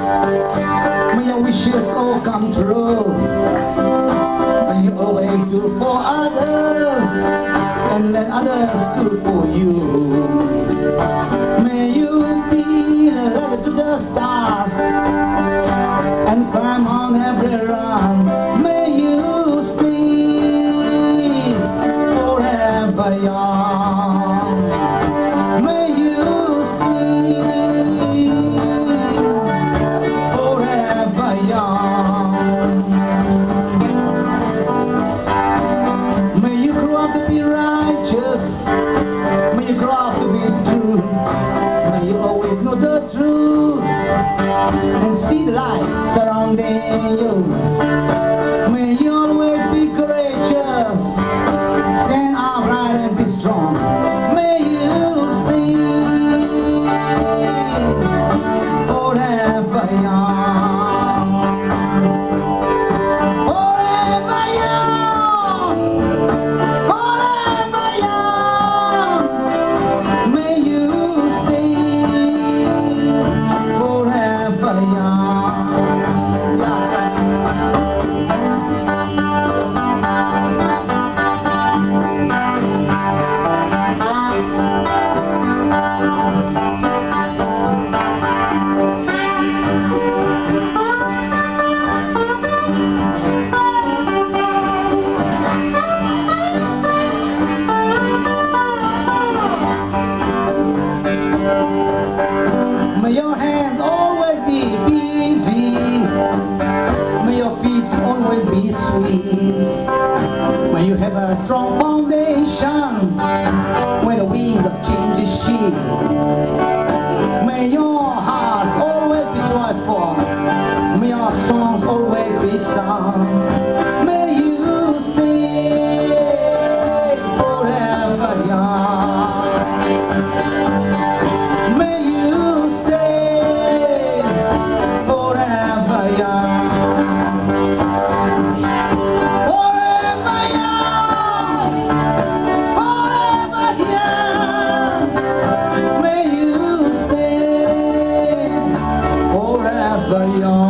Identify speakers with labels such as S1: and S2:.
S1: May your wishes all come true. May you always do for others and let others do for you. May you be a letter to the stars and climb on every run. May you stay forever young. May you stay forever young. May you grow up to be righteous. May you grow up to be true. May you always know the truth and see the light surrounding you. May you always be courageous, stand upright and be strong. May you stay forever young. Forever young. Forever young. May you stay forever young. May your hands always be busy. May your feet always be sweet. May you have a strong foundation when the winds of change is sheet. May your hearts always be joyful. May your songs always be sung. May you stay forever young. May you stay forever young. Forever young. Forever young. May you stay forever young.